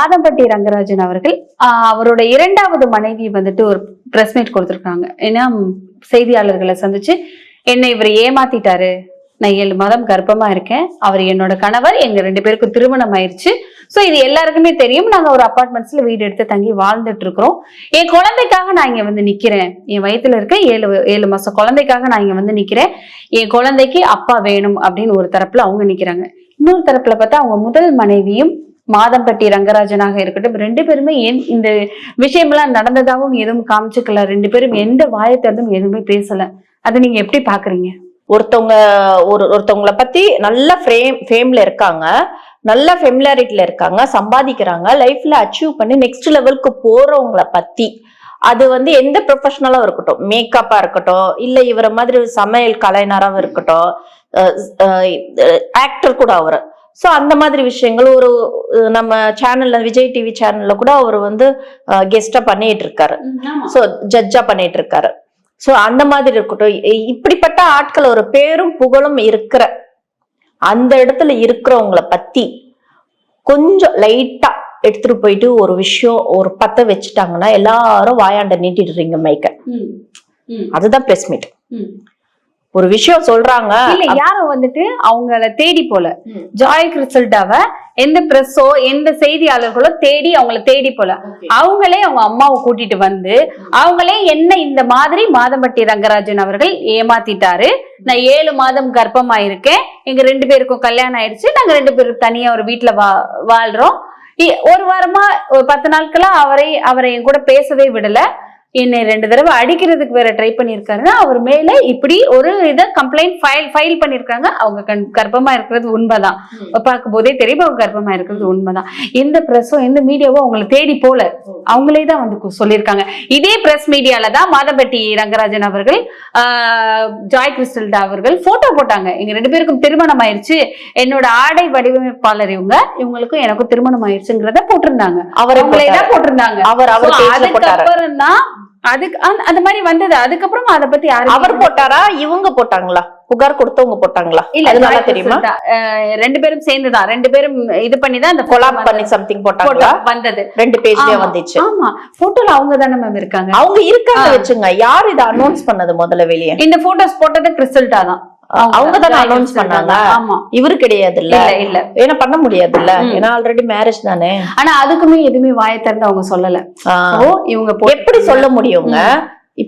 மாதம்பட்டி ரங்கராஜன் அவர்கள் அவரோட இரண்டாவது மனைவி வந்துட்டு ஒரு பிரஸ் மீட் கொடுத்திருக்காங்க. ஏன்னா செய்தியாளர்களை சந்திச்சு என்னை இவர் ஏமாத்திட்டாரு, நான் 7 மாதம் கர்ப்பமா இருக்கேன், அவர் என்னோட கணவர், எங்க 2 பேருக்கும் திருமணம் ஆயிடுச்சு, சோ இது எல்லாருக்குமே தெரியும், நாங்க ஒரு அபார்ட்மெண்ட்ஸ்ல வீடு எடுத்து தங்கி வாழ்ந்துட்டு இருக்கிறோம், என் குழந்தைக்காக நான் இங்க வந்து நிக்கிறேன், என் வயித்துல இருக்க 7 மாசம் குழந்தைக்காக நான் இங்க வந்து நிக்கிறேன், என் குழந்தைக்கு அப்பா வேணும் அப்படின்னு ஒரு தரப்புல அவங்க நிக்கிறாங்க. இன்னொரு தரப்புல பார்த்தா அவங்க முதல் மனைவியும் மாதம்பட்டி ரங்கராஜனாக இருக்கட்டும் 2 பேருமே இந்த விஷயமெல்லாம் நடந்ததாகவும் எதுவும் காமிச்சுக்கல, 2 பேரும் எந்த வாயத்திறந்தும் எதுவுமே பேசல. அதை நீங்க எப்படி பாக்குறீங்க? ஒருத்தவங்களை பத்தி நல்ல ஃபேம்ல இருக்காங்க, நல்ல ஃபெமிலாரிட்டில இருக்காங்க, சம்பாதிக்கிறாங்க, லைஃப்ல அச்சீவ் பண்ணி நெக்ஸ்ட் லெவலுக்கு போறவங்களை பத்தி, அது வந்து எந்த ப்ரொஃபஷனலா இருக்கட்டும், மேக்கப்பா இருக்கட்டும், இல்ல இவர மாதிரி சமையல் கலைஞராவும் இருக்கட்டும், ஆக்டர் கூட அவரு, சோ அந்த மாதிரி விஷயங்கள் ஒரு நம்ம சேனல்ல விஜய் டிவி சேனல்ல கூட அவர் வந்து கெஸ்டா பண்ணிட்டு இருக்காரு, சோ ஜட்ஜா பண்ணிட்டு இருக்காரு. சோ அந்த மாதிரி இருக்கட்டும், இப்படிப்பட்ட ஆட்கள் ஒரு பேரும் புகழும் இருக்கிற அந்த இடத்துல இருக்கிறவங்கள பத்தி கொஞ்சம் லைட்டா எடுத்துட்டு போயிட்டு ஒரு விஷயம் ஒரு பத்த வச்சுட்டாங்கன்னா எல்லாரும் வாயாண்ட நீட்டிடுறீங்க மைக்க. அதுதான் பிரஸ் மீட். ஒரு விஷயம் சொல்றாங்க, இல்ல யாரும் வந்துட்டு அவங்கள தேடி போல, ஜாய் கிறிஸ்டல்டாவ எந்த பிரஸோ எந்த செய்தியாளர்களோ அவங்கள தேடி போல, அவங்களே அவங்க அம்மாவை கூட்டிட்டு வந்து அவங்களே என்ன இந்த மாதிரி மாதம்பட்டி ரங்கராஜன் அவர்கள் ஏமாத்திட்டாரு, நான் 7 மாதம் கர்ப்பமா இருக்கேன், எங்க 2 பேருக்கும் கல்யாணம் ஆயிடுச்சு, நாங்க 2 பேரும் தனியா ஒரு வீட்டுல வாழ்றோம், ஒரு வாரமா ஒரு 10 நாட்களா அவரை என் கூட பேசவே விடல, என்னை 2 தடவை அடிக்கிறதுக்கு வேற ட்ரை பண்ணிருக்காருன்னா அவர் மேல இப்படி ஒரு இதை கம்ப்ளைண்ட் ஃபைல் பண்ணிருக்காங்க. அவங்க கர்ப்பமா இருக்கிறது உண்மைதான், பார்க்கும் போதே தெரியும் அவங்க கர்ப்பமா இருக்கிறது உண்மைதான். எந்த பிரஸோ எந்த மீடியாவோ அவங்களை தேடி போல, அவங்களே தான் வந்து சொல்லியிருக்காங்க. இதே பிரஸ் மீடியால தான் மாதம்பட்டி ரங்கராஜன் அவர்கள் ஜாய் கிறிஸ்டல்டா அவர்கள் போட்டோ போட்டாங்க, எங்க 2 பேருக்கும் திருமணம் ஆயிடுச்சு, என்னோட ஆடை வடிவமைப்பாளர் இவங்களுக்கும் எனக்கும் திருமணம் ஆயிடுச்சுங்கிறத போட்டிருந்தாங்க, அவங்களே தான் போட்டிருந்தாங்க. அதுக்கப்புறம் தான் அதுக்கு அந்த மாதிரி வந்தது. அதுக்கப்புறம் அதை பத்தி அவர் போட்டாரா இவங்க போட்டாங்களா, புகார் கொடுத்தவங்க போட்டாங்களா? இல்ல அதனால தெரியுமா, 2 பேரும் சேர்ந்துதான் 2 பேரும் இது பண்ணிதான் அந்த கொலாப் பண்ணி சம்திங் போட்டாங்களா வந்தது, 2 பேஜ்லயே வந்துச்சு. ஆமா, போட்டோல அவங்க தானே மேம் இருக்காங்க, அவங்க இருக்காங்க வச்சுங்க. யார் இதை அனௌன்ஸ் பண்ணது முதல்ல வெளியே? இந்த போட்டோஸ் போட்டது கிறிஸ்டல்டா தான், அவங்க தானே அனௌன்ஸ் பண்ணாங்க. ஆமா, இவரு கிடையாது இல்ல ஏன்னா பண்ண முடியாது இல்ல, ஏன்னா ஆல்ரெடி மேரேஜ் தானே. ஆனா அதுக்குமே எதுவுமே வாயை திறந்து அவங்க சொல்லல. இவங்க எப்படி சொல்ல முடியுங்க?